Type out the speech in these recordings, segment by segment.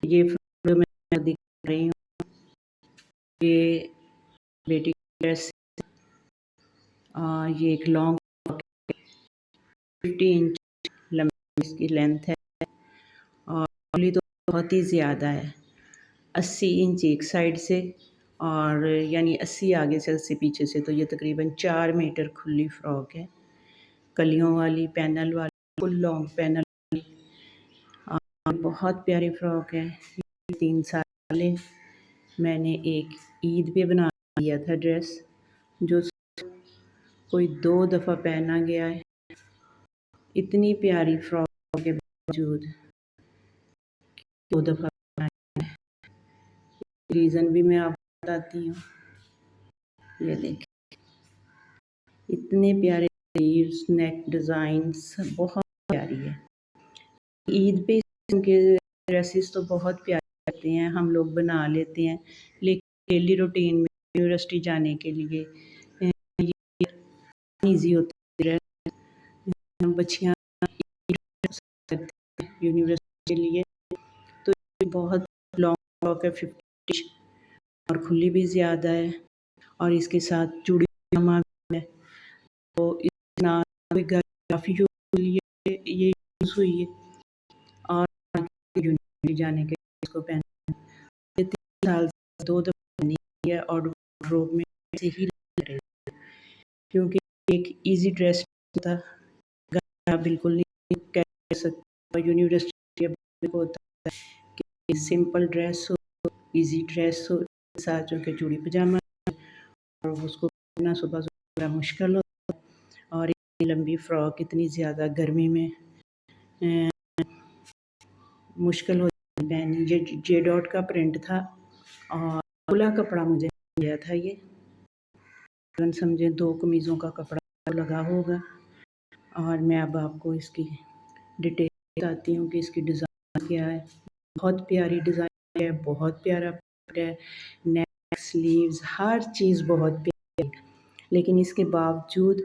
ये फ़ोटो मैं दिखा रही हूँ, ये बेटी की ड्रेस। ये एक लॉन्ग 50 इंच लंबी इसकी लेंथ है और खुली तो बहुत ही ज़्यादा है। 80 इंच एक साइड से और यानी 80 आगे से 80 पीछे से, तो ये तकरीबन 4 मीटर खुली फ़्रॉक है। कलियों वाली, पैनल वाली, फुल लॉन्ग पैनल वाली। बहुत प्यारी फ़्रॉक है। 3 साल पहले मैंने एक ईद पे बना दिया था ड्रेस, जो कोई 2 दफ़ा पहना गया है। इतनी प्यारी फ़्रॉक के बावजूद 2 दफ़ा पहना है। रीज़न भी मैं आपको बताती हूँ। ये देखिए, इतने प्यारे स्लीव्स, नेक डिज़ाइंस बहुत प्यारी है। ईद पे इनके ड्रेसेस तो बहुत प्यारे लगते हैं, हम लोग बना लेते हैं, लेकिन डेली रूटीन में यूनिवर्सिटी जाने के लिए ये ईज़ी होता है। बच्चियाँ यूनिवर्सिटी के लिए, तो ये बहुत लॉन्ग फ्रॉक है, 50 इंच और खुली भी ज़्यादा है और इसके साथ चूड़ी पजामा भी है। तो इतना काफ़ी ये यूज़ हुई है और यूनिवर्सिटी जाने के लिए इसको पहन 3 साल से 2 दफ़ा पहनी है और वार्डरोब में ऐसे ही रही है, क्योंकि एक ईज़ी ड्रेस था, बिल्कुल नहीं कह सकते। यूनिवर्सिटी को होता है कि सिंपल ड्रेस हो, ईज़ी ड्रेस हो, साथ जो कि चूड़ी पजामा और उसको पहनना सुबह बड़ा मुश्किल होता है और इतनी लंबी फ़्रॉक इतनी ज़्यादा गर्मी में मुश्किल हो पहनी। ये जे डॉट का प्रिंट था और खुला कपड़ा मुझे दिया था। ये समझें 2 कमीज़ों का कपड़ा लगा होगा और मैं अब आपको इसकी डिटेल बताती हूँ कि इसकी डिज़ाइन क्या है। बहुत प्यारी डिज़ाइन है, बहुत प्यारा प्रिंट है, नेक, स्लीव्स, हर चीज़ बहुत प्यारी। लेकिन इसके बावजूद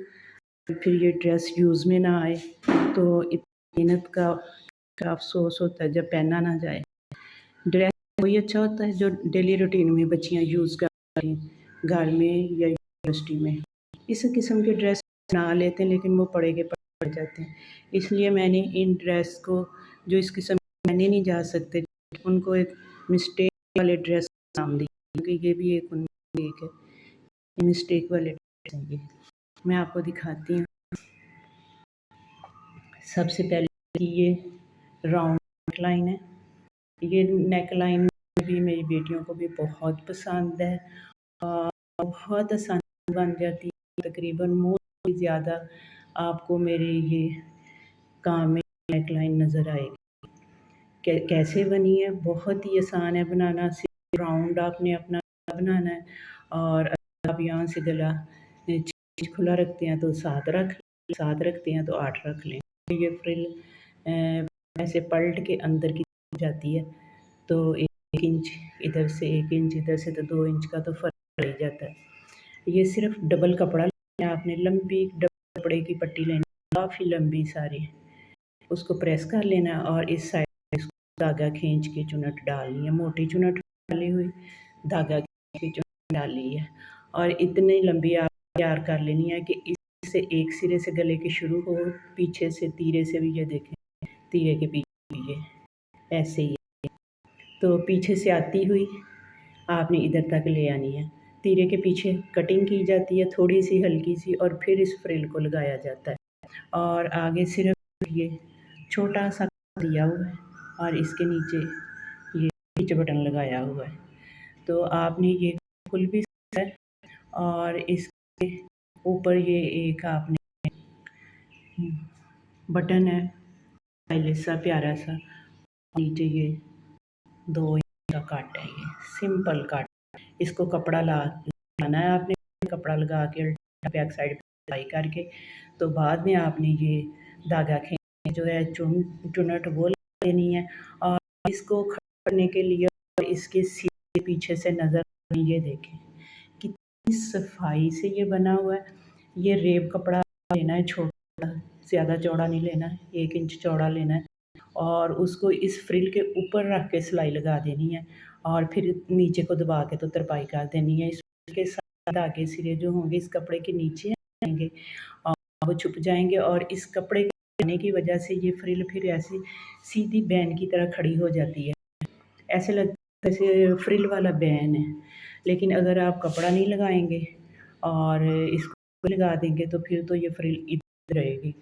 फिर ये ड्रेस यूज़ में ना आए तो इतनी मेहनत का अफ़सोस होता है जब पहना ना जाए। ड्रेस वही अच्छा होता है जो डेली रूटीन में बच्चियाँ यूज़ करती हैं, घर में या यूनिवर्सिटी में। इस किस्म के ड्रेस बना लेते हैं लेकिन वो पड़े के पड़ जाते हैं। इसलिए मैंने इन ड्रेस को जो इस किस्म पहने नहीं जा सकते, उनको एक मिस्टेक वाले ड्रेस नाम दिया, क्योंकि ये भी एक उनमें एक है, मिस्टेक वाले ड्रेस हैं ये। मैं आपको दिखाती हूँ। सबसे पहले ये राउंड नेक लाइन है। ये नेक लाइन भी मेरी बेटियों को भी बहुत पसंद है और बहुत आसानी बन जाती है। तकरीबन मुँह से ज़्यादा आपको मेरे ये काम में नेक लाइन नज़र आएगी। कैसे बनी है? बहुत ही आसान है बनाना। सिर्फ राउंड आपने अपना बनाना है और आप यहाँ से गला खुला रखते हैं तो 7 रखते हैं तो 8 रख लें। ये फ्रिल ऐसे पलट के अंदर की जाती है, तो 1 इंच इधर से 1 इंच इधर से, तो 2 इंच का तो फ़र्क पड़ ही जाता है। ये सिर्फ डबल कपड़ा लेना है आपने, लंबी डबल कपड़े की पट्टी लेनी, काफ़ी लंबी सारी, उसको प्रेस कर लेना और इस साइड धागा खींच के चुनट डालनी है। मोटी चुनट डाली हुई, धागा खींच के चुनट डाली है और इतनी लंबी आप तैयार कर लेनी है कि इससे एक सिरे से गले के शुरू हो, पीछे से तीरे से भी, ये देखें तीरे के पीछे ये ऐसे ही, तो पीछे से आती हुई आपने इधर तक ले आनी है। तीरे के पीछे कटिंग की जाती है थोड़ी सी हल्की सी और फिर इस फ्रिल को लगाया जाता है और आगे सिर्फ ये छोटा सा दिया हुआ है और इसके नीचे ये नीचे बटन लगाया हुआ है। तो आपने ये फुल भी है और इसके ऊपर ये एक आपने बटन है स्टाइलिश सा प्यारा सा, नीचे ये 2 इंच का कट है, ये सिंपल कट। इसको कपड़ा लगाना है आपने, कपड़ा लगा के बैक साइड सिलाई करके, तो बाद में आपने ये धागा खींच जो है चुनट वो लेनी है और इसको करने के लिए इसके सीधे पीछे से नज़र, ये देखें कितनी सफाई से ये बना हुआ है। ये रेब कपड़ा लेना है, छोटा, ज़्यादा चौड़ा नहीं लेना है, 1 इंच चौड़ा लेना है और उसको इस फ्रिल के ऊपर रख के सिलाई लगा देनी है और फिर नीचे को दबा के तो तरपाई कर देनी है। इसके साथ धागे सिरे जो होंगे इस कपड़े के नीचे आएंगे और वो छुप जाएंगे और इस कपड़े के आने की वजह से ये फ्रिल फिर ऐसी सीधी बैन की तरह खड़ी हो जाती है। ऐसे लगता है जैसे फ्रिल वाला बैन है, लेकिन अगर आप कपड़ा नहीं लगाएंगे और इसको लगा देंगे तो फिर तो ये फ्रिल इधर रहेगी,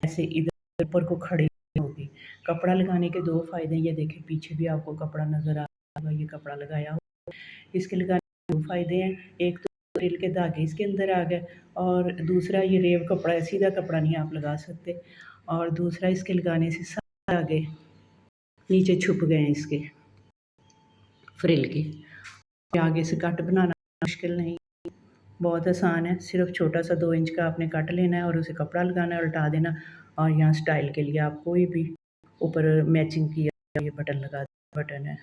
ऐसे इधर ऊपर को खड़ी होगी। कपड़ा लगाने के दो फ़ायदे, ये देखें पीछे भी आपको कपड़ा नज़र आ रहा है, ये कपड़ा लगाया हुआ। इसके लगाने के दो फ़ायदे हैं, एक तो फ्रिल के धागे इसके अंदर आ गए और दूसरा ये रेव कपड़ा है, सीधा कपड़ा नहीं आप लगा सकते। और दूसरा इसके लगाने से सारे धागे नीचे छुप गए हैं इसके फ्रिल के। आगे से कट बनाना मुश्किल नहीं, बहुत आसान है। सिर्फ छोटा सा 2 इंच का आपने कट लेना है और उसे कपड़ा लगाना है, उल्टा देना और यहाँ स्टाइल के लिए आप कोई भी ऊपर मैचिंग किया ये बटन लगा, बटन है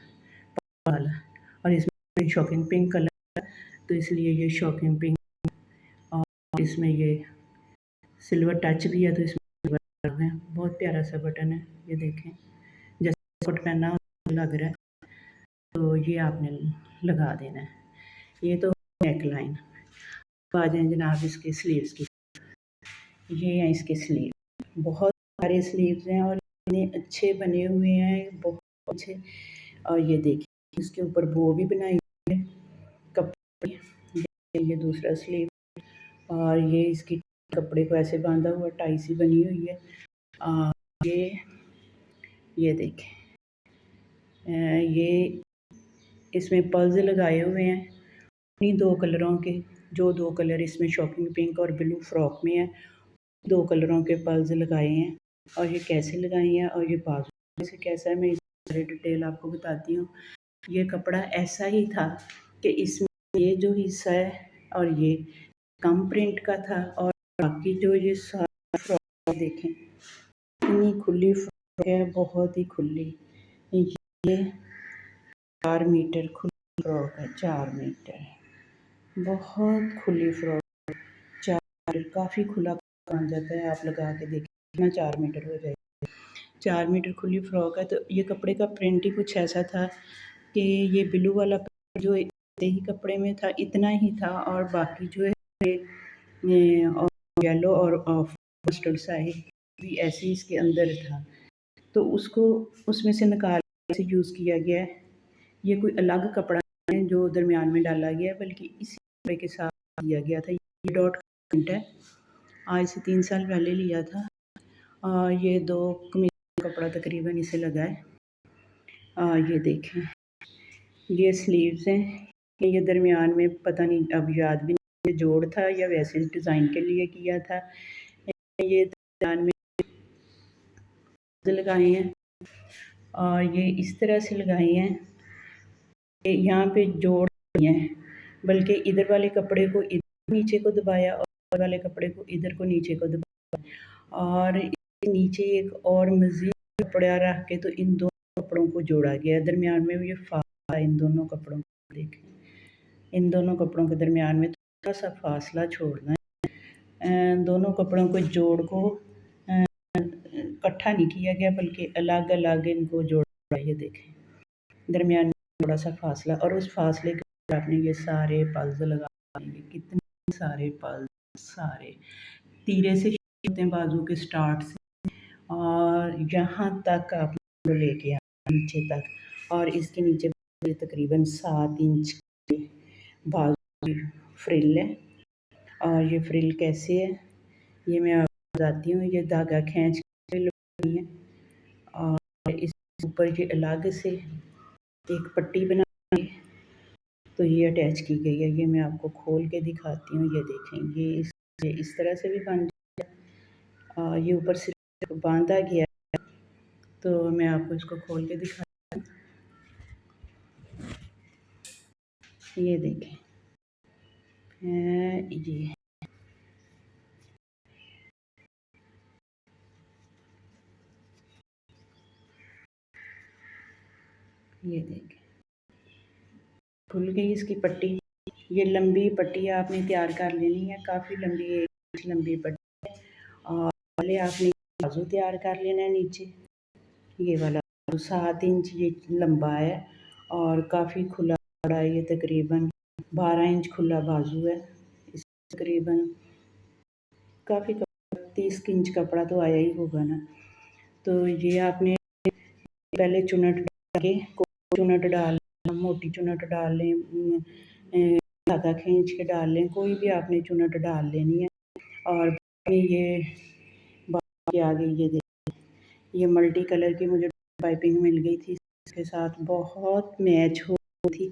वाला और इसमें शॉकिंग पिंक कलर है तो इसलिए ये शॉकिंग पिंक और इसमें ये सिल्वर टच भी है तो इसमें सिल्वर है। बहुत प्यारा सा बटन है, ये देखें जैसे कोट पहना लग रहा है तो ये आपने लगा देना है। ये तो नेक लाइन। आ जाए जनाब इसके स्लीव्स की, ये हैं इसके स्लीव, बहुत सारे स्लीव्स हैं और इतने अच्छे बने हुए हैं, बहुत अच्छे। और ये देखिए इसके ऊपर बो भी बनाई हुई है कपड़े, ये दूसरा स्लीव और ये इसकी कपड़े को ऐसे बांधा हुआ टाई सी बनी हुई है। और ये देखें ये इसमें पर्ल्स लगाए हुए हैं इन्हीं 2 कलरों के, जो 2 कलर इसमें शॉकिंग पिंक और ब्लू फ्रॉक में है, 2 कलरों के पर्ल्स लगाए हैं। और ये कैसे लगाए हैं और ये बाजू से कैसा है मैं इस सारी डिटेल आपको बताती हूँ। ये कपड़ा ऐसा ही था कि इसमें ये जो हिस्सा है और ये कम प्रिंट का था और बाकी जो ये सारा फ्रॉक देखें इतनी खुली फ्रॉक है, बहुत ही खुली। ये 4 मीटर खुली फ्रॉक है, 4 मीटर, बहुत खुली फ्रॉक, 4 काफ़ी खुला बन जाता है। आप लगा के देखिए कितना 4 मीटर हो जाएगा। 4 मीटर खुली फ्रॉक है तो ये कपड़े का प्रिंट ही कुछ ऐसा था कि ये ब्लू वाला जो ही कपड़े में था इतना ही था और बाकी जो है येलो और मस्टर्ड साइड भी ऐसे ही इसके अंदर था, तो उसको उसमें से निकाल से यूज़ किया गया है। ये कोई अलग कपड़ा नहीं है जो दरमियान में डाला गया है, बल्कि इसी कपड़े के साथ दिया गया था। ये डॉट प्रिंट है, आज से 3 साल पहले लिया था और ये 2 कमीज कपड़ा तकरीबन इसे लगा है। ये देखें ये स्लीव्स हैं, ये दरमियान में पता नहीं अब याद भी नहीं ये जोड़ था या वैसे डिज़ाइन के लिए किया था। ये दरमियान में लगाए हैं और ये इस तरह से लगाए हैं, यहाँ पे जोड़ नहीं है बल्कि इधर वाले कपड़े को इधर नीचे को दबाया और वाले कपड़े को इधर को नीचे को दबाया और नीचे एक और मज़ीद कपड़ा रख के तो इन दोनों कपड़ों को जोड़ा गया। दरमियान में ये फासला इन दोनों कपड़ों को देखें, इन दोनों कपड़ों के दरमियान में थोड़ा सा फासला छोड़ना है। दोनों कपड़ों को जोड़ को इकट्ठा नहीं किया गया बल्कि अलग अलग इनको जोड़ा। ये देखें दरमियान में थोड़ा सा फासला और उस फासले के ऊपर आपने ये सारे पल्स लगा देंगे, कितने सारे पल्स, सारे तीरे से होते हैं बाजू के स्टार्ट से और यहाँ तक आप लेके आए नीचे तक और इसके नीचे तकरीबन 7 इंच बाजू की फ्रिल है। और ये फ्रिल कैसे है ये मैं आपको बताती हूँ। ये धागा खींच के लगानी है और इस ऊपर ये अलग से एक पट्टी बना तो ये अटैच की गई है। ये मैं आपको खोल के दिखाती हूँ। ये देखें ये इस तरह से भी बन जाए, ये ऊपर से बांधा गया है तो मैं आपको इसको खोल के दिखाती हूँ। ये देखें ये देखें खुल गई इसकी पट्टी। ये लंबी पट्टी आपने तैयार कर लेनी है, काफ़ी लंबी 1 इंच लंबी पट्टी है और पहले आपने बाजू तैयार कर लेना है नीचे ये वाला 7 इंच ये लंबा है और काफ़ी खुला बड़ा है। ये तकरीबन 12 इंच खुला बाजू है। इस तकरीबन काफ़ी 30 इंच कपड़ा तो आया ही होगा ना। तो ये आपने पहले चुनट डाल के चुनट डाल मोटी चुनट डाल लें, धागा खींच के डाल लें, कोई भी आपने चुनट डाल लेनी है। और ये बाकी आगे ये देखिए ये मल्टी कलर की मुझे पाइपिंग मिल गई थी, इसके साथ बहुत मैच हो थी।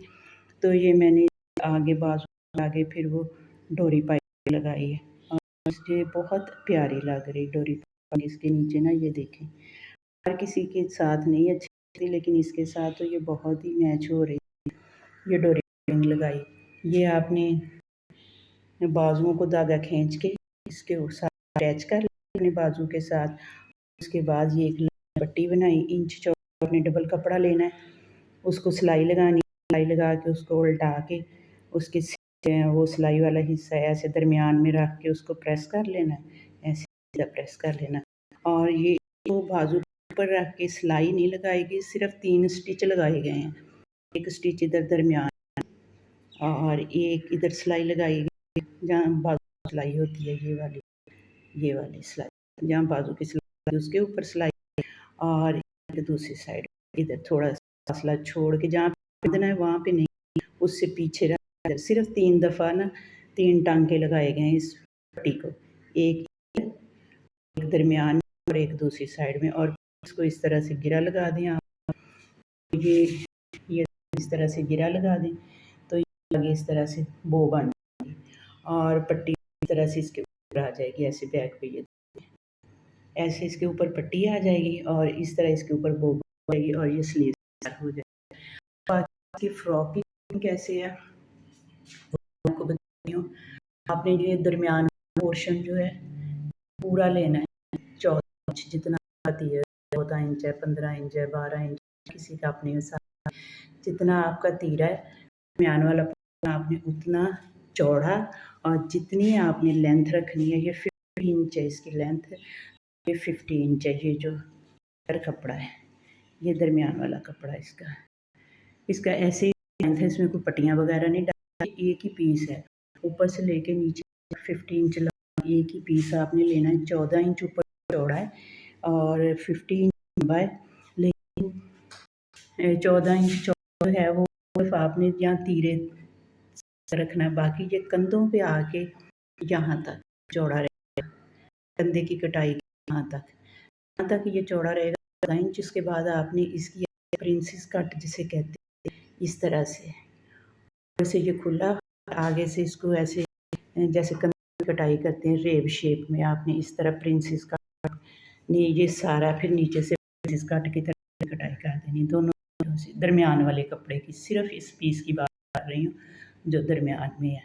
तो ये मैंने आगे बाजू आगे फिर वो डोरी पाइप लगाई है और ये बहुत प्यारी लग रही डोरी पाइप। इसके नीचे ना ये देखें हर किसी के साथ नहीं अच्छी थी, लेकिन इसके साथ तो ये बहुत ही मैच हो रही है। ये डोरी पाइपिंग लगाई, ये आपने बाजुओं को धागा खींच के इसके साथ अटैच कर अपने बाजू के साथ। उसके बाद ये एक पट्टी बनाई, इंच चौड़ा अपने डबल कपड़ा लेना है, उसको सिलाई लगानी, सिलाई लगा के उसको उल्टा के उसके वो सिलाई वाला हिस्सा ऐसे दरमियान में रख के उसको प्रेस कर लेना है, ऐसे सीधा प्रेस कर लेना। और ये तो बाजू पर रख के सिलाई नहीं लगाएगी, सिर्फ 3 स्टिच लगाए गए हैं। एक स्टिच इधर दरमियान और एक इधर सिलाई लगाई गई जहाँ बाजू सिलाई होती है, ये वाली सिलाई जहाँ बाजू की सिलाई उसके ऊपर सिलाई, और दूसरी साइड इधर थोड़ा फासला छोड़ के जहाँ बांधना है वहाँ पे नहीं, उससे पीछे रख सिर्फ 3 दफ़ा ना 3 टांके लगाए गए हैं इस पट्टी को, एक दरमियान और एक दूसरी साइड में। और इसको इस तरह से गिरा लगा दें आप, ये इस तरह से गिरा लगा दें तो ये आगे इस तरह से बो बन जाएगी और पट्टी इस तरह से इसके ऊपर आ जाएगी, ऐसे बैक पे ये ऐसे इसके ऊपर पट्टी आ जाएगी और इस तरह इसके ऊपर बो बन जाएगी और ये स्लीव हो जाएगी। बाकी फ्रॉक की कैसे है आपको बताती हूँ। आपने ये दरमियान पोर्शन जो है पूरा लेना है, 14 इंच जितना आती है, 14 इंच है, 15 इंच है, 12 इंच, किसी का अपने हिसाब जितना आपका तीरा है दरमियान वाला आपने उतना चौड़ा, और जितनी आपने लेंथ रखनी है ये 50 इंच है इसकी लेंथ, ये 50 इंच है। ये जो कपड़ा है ये दरमियान वाला कपड़ा इसका ऐसे ही लेंथ है, इसमें कोई पट्टियाँ वगैरह नहीं डाली, एक ही पीस है ऊपर से लेके नीचे 50 इंच एक ही पीस आपने लेना है। 14 इंच ऊपर चौड़ा है और 50 इंच लंबा है, लेकिन 14 इंच चौड़ा है वो सिर्फ आपने यहाँ तीरे रखना है, बाकी ये कंधों पे आके यहाँ तक चौड़ा रहेगा, कंधे की कटाई यहाँ तक ये चौड़ा रहेगा 14 इंच। उसके बाद आपने इसकी प्रिंसेस कट जिसे कहते हैं इस तरह से ये खुला, आगे से इसको ऐसे जैसे कंधे की कटाई करते हैं रेब शेप में, आपने इस तरह प्रिंसेस कट नहीं, ये सारा फिर नीचे से प्रिंसेस कट की तरह कटाई कर देनी दोनों से। दरमियान वाले कपड़े की सिर्फ इस पीस की बात कर रही हूँ जो दरमियान में है,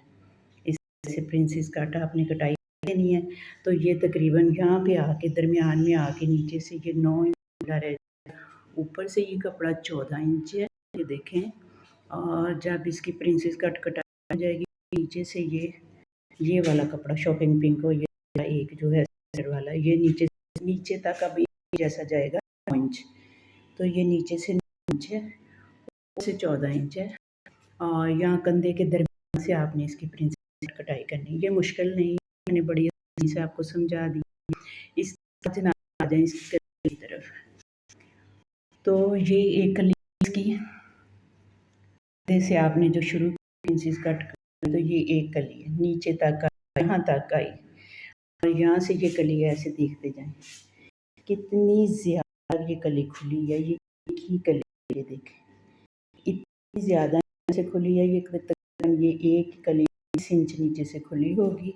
इस प्रिंसेस कट आपने कटाई देनी है। तो ये तकरीबन यहाँ पे आके दरमियान में आके नीचे से ये 9 इंच रह जाएगा, ऊपर से ये कपड़ा 14 इंच है, ये देखें। और जब इसकी प्रिंसेस कट कटाई हो जाएगी नीचे से ये वाला कपड़ा शॉपिंग पिंक हो, ये एक जो है वाला ये नीचे तक अब जैसा जाएगा 9 इंच, तो ये नीचे से 9 इंच है, से 14 इंच है। और यहाँ कंधे के दरमियान से आपने इसकी प्रिंसेस कटाई करनी, ये मुश्किल नहीं, मैंने बड़ी आसानी से आपको समझा दी। इस आ जाए इसकी तरफ, तो ये एक कली इसकी से आपने जो शुरू प्रिंसेस कट कर, तो ये एक कली है नीचे तक यहाँ तक आई, और यहाँ से ये कली ऐसे देखते जाएं कितनी ज़्यादा ये कली खुली है, ये एक ही कली, ये देखें इतनी ज़्यादा से खुली है, ये तकरीबन ये एक कली 20 इंच नीचे से खुली होगी,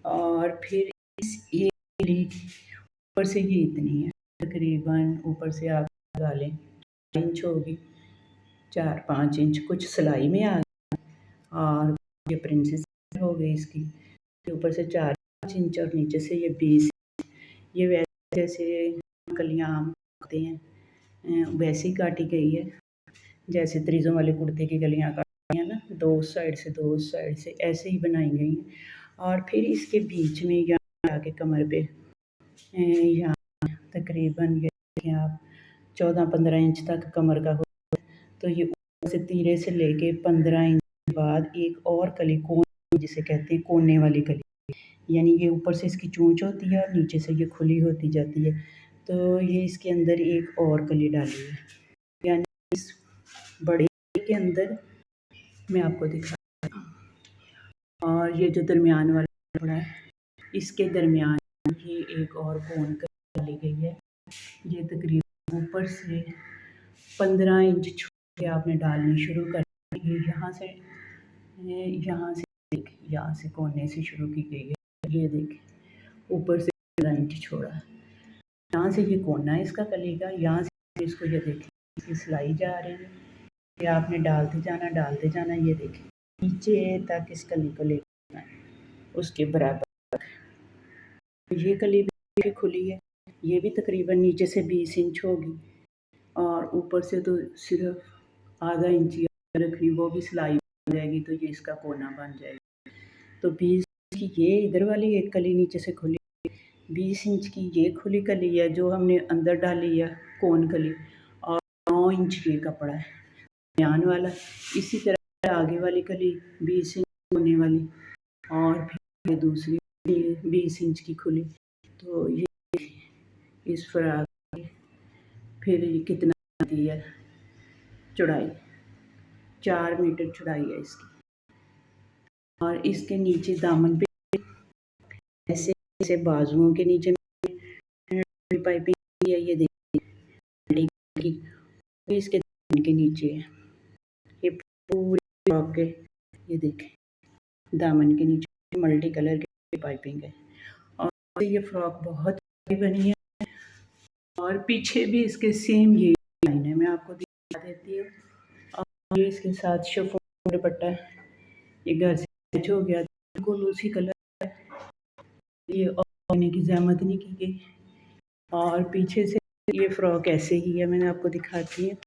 और फिर इस एक कली ऊपर से ये इतनी है, तकरीबन ऊपर से आप लगा लें 4 इंच होगी, 4-5 इंच कुछ सिलाई में आ गया, और ये प्रिंसेस हो गई इसकी ऊपर से 4-5 इंच और नीचे से ये 20। ये वैसे जैसे कलियाँ आम काटते हैं वैसे ही काटी गई है, जैसे तरीज़ों वाले कुर्ते की कलियाँ काटी हैं ना, दो साइड से ऐसे ही बनाई गई हैं। और फिर इसके बीच में यहाँ आके कमर पे यहाँ तकरीबन ये देखें आप 14-15 इंच तक कमर का हो, तो ये ऊपर से तीरे से लेके 15 इंच के बाद एक और कली कोन जिसे कहते हैं कोने वाली कली, यानी ये ऊपर से इसकी चोंच होती है और नीचे से ये खुली होती जाती है। तो ये इसके अंदर एक और कली डाली है, यानी इस बड़े के अंदर मैं आपको दिखा, और ये जो दरमियान वाला कपड़ा है इसके दरमियान ही एक और कोन डाली गई है। ये तकरीबन ऊपर से 15 इंच छोड़ के आपने डालनी शुरू कर दी। यहाँ से यहाँ से कोने से शुरू की गई है। ये देखें ऊपर से 15 इंच छोड़ा है, यहाँ से ये कोना है इसका कली का, यहाँ से इसको ये देखें इसकी सिलाई जा रही है, ये आपने डालते जाना। ये देखें नीचे तक इस कली को लेकर उसके बराबर। ये कली भी खुली है, ये भी तकरीबन नीचे से 20 इंच होगी और ऊपर से तो सिर्फ आधा इंच रखनी, वो भी सिलाई बन जाएगी तो ये इसका कोना बन जाएगा। तो 20 इंच की ये इधर वाली एक कली नीचे से खुली, 20 इंच की ये खुली कली है जो हमने अंदर डाली है कोन कली, और 9 इंच ये कपड़ा है बयान वाला। इसी तरह आगे वाली कली 20 इंच होने वाली, और फिर ये दूसरी 20 इंच की खुली। तो ये इस फ्रॉक की फिर ये कितना आती है चौड़ाई, 4 मीटर चौड़ाई है इसकी, और इसके नीचे दामन पे ऐसे ऐसे बाजुओं के नीचे पाइपिंग है, ये देखिए इसके दामन के नीचे है, ये पूरी फ्रॉक के ये देखें दामन के नीचे मल्टी कलर की पाइपिंग है, और ये फ्रॉक बहुत बनी है। और पीछे भी इसके सेम ये लाइन है, मैं आपको दिखा देती हूँ। और ये इसके साथ शिफॉन दुपट्टा है, ये घर से मैच हो गया बिल्कुल उसी कलर है, ये और की जहमत नहीं की गई। और पीछे से ये फ्रॉक ऐसे ही है, मैंने आपको दिखाती है।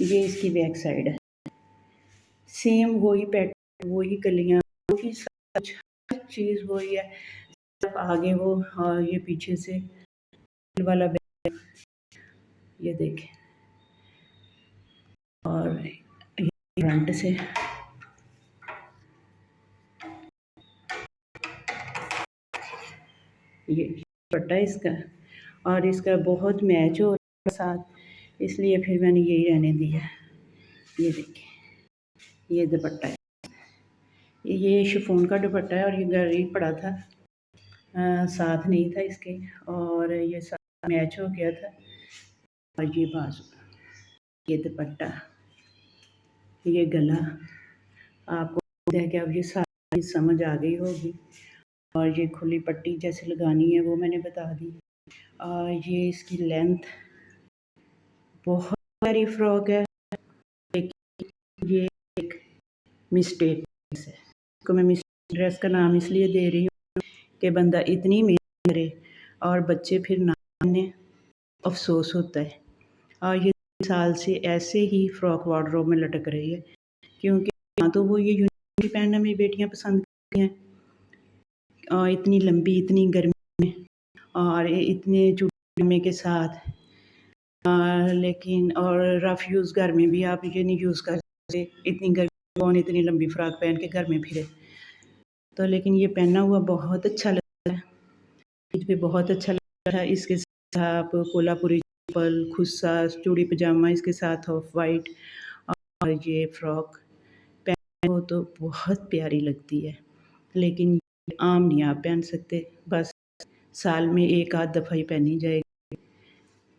ये इसकी बैक साइड है, सेम वही पैटर्न, वही कलियाँ, वही हर चीज़ वही है, सिर्फ आगे वो और ये पीछे से वाला बैग, ये देखें, और ये फ्रंट से ये दुपट्टा इसका, और इसका बहुत मैच हो रहा है साथ, इसलिए फिर मैंने यही रहने दिया। ये देखिए ये दुपट्टा है, ये शिफॉन का दुपट्टा है, और ये घर ही पड़ा था, साथ नहीं था इसके, और ये साथ मैच हो गया था। और ये बाजू, ये दुपट्टा, ये गला, आपको है कि अब ये सारी समझ आ गई होगी। और ये खुली पट्टी जैसे लगानी है वो मैंने बता दी। और ये इसकी लेंथ, बहुत प्यारी फ्रॉक है, लेकिन ये एक मिस्टेक है, इसको मैं मिस्टेक ड्रेस का नाम इसलिए दे रही हूँ कि बंदा इतनी मेहनत करे और बच्चे फिर ना माने, अफसोस होता है। और ये साल से ऐसे ही फ्रॉक वार्डरोब में लटक रही है, क्योंकि ना तो वो ये यूनिफॉर्म पहनना मेरी बेटियाँ पसंद करती हैं, और इतनी लंबी, इतनी गर्मी में, और इतने चुटमे के साथ, लेकिन और रफ़ यूज़ घर में भी आप ये नहीं यूज़ कर सकते, इतनी गर्मी कौन इतनी लंबी फ्रॉक पहन के घर में फिरे। तो लेकिन ये पहना हुआ बहुत अच्छा लगता है, ईद पे बहुत अच्छा लगता है। इसके साथ आप कोल्हापुरी चप्पल, खुस्सा, चूड़ी पजामा इसके साथ ऑफ वाइट, और ये फ्रॉक पहनो तो बहुत प्यारी लगती है, लेकिन आम नहीं आप पहन सकते, बस साल में एक आध दफ़ा ही पहनी जाएगी।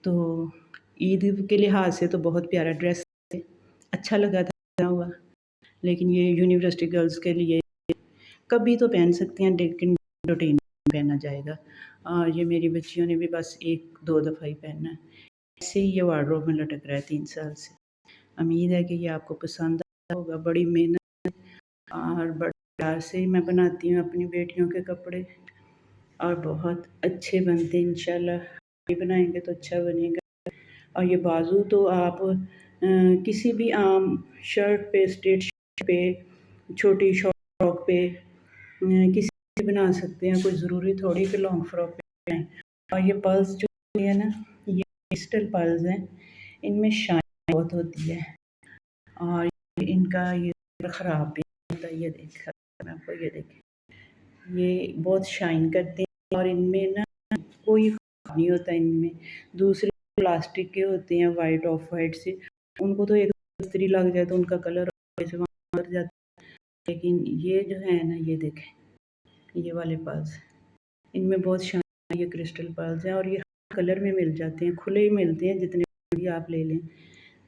तो ईद के लिहाज से तो बहुत प्यारा ड्रेस है, अच्छा लगा था हुआ, लेकिन ये यूनिवर्सिटी गर्ल्स के लिए कभी तो पहन सकती हैं, लेकिन रूटीन पहना जाएगा। और ये मेरी बच्चियों ने भी बस 1-2 दफ़ा ही पहनना है। ऐसे ही ये वार्डरोब में लटक रहा है 3 साल से। उम्मीद है कि ये आपको पसंद आया होगा। बड़ी मेहनत और बड़े प्यार से ही मैं बनाती हूँ अपनी बेटियों के कपड़े, और बहुत अच्छे बनते हैं इंशाल्लाह। ये बनाएंगे तो अच्छा बनेगा। और ये बाजू तो आप किसी भी आम शर्ट पे, स्ट्रेट शर्ट पे, छोटी शॉर्ट फ्रॉक पे, किसी बना सकते हैं, कोई ज़रूरी थोड़ी कि लॉन्ग फ्रॉक पे बनाएं। और ये पर्ल्स जो है ना, ये क्रिस्टल पर्ल्स हैं, इनमें शाइन बहुत होती है और इनका ये ख़राब भी होता है। ये देख मैं आपको ये देखें, ये बहुत शाइन करते हैं और इनमें ना कोई नहीं होता इनमें। दूसरे प्लास्टिक के होते हैं वाइट ऑफ वाइट से, उनको तो एक इस्त्री लग जाए तो उनका कलर से उतर जाता है, लेकिन ये जो है ना, ये देखें ये वाले पर्ल्स, इनमें बहुत शाइन, ये क्रिस्टल पर्ल्स हैं और ये कलर में मिल जाते हैं, खुले ही मिलते हैं, जितने भी आप ले लें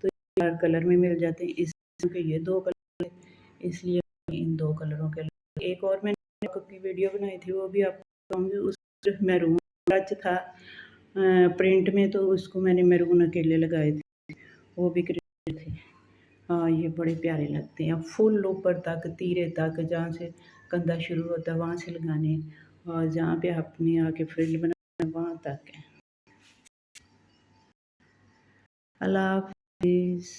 तो हर कलर में मिल जाते हैं। इसके ये 2 कलर, इसलिए इन 2 कलरों के एक और मैंने की वीडियो बनाई थी, वो भी आपको कहूँगी। उस सिर्फ मैरून टच था प्रिंट में, तो उसको मैंने मैरून अकेले लगाए थे, वो भी क्रिस्टल थे। हाँ, ये बड़े प्यारे लगते हैं, फुल ऊपर तक तीरे तक, जहाँ से कंधा शुरू होता है वहाँ से लगाने, और जहाँ पे आपने आके फ्रिल बनाना वहाँ तक है। अल्लाह हाफिज़।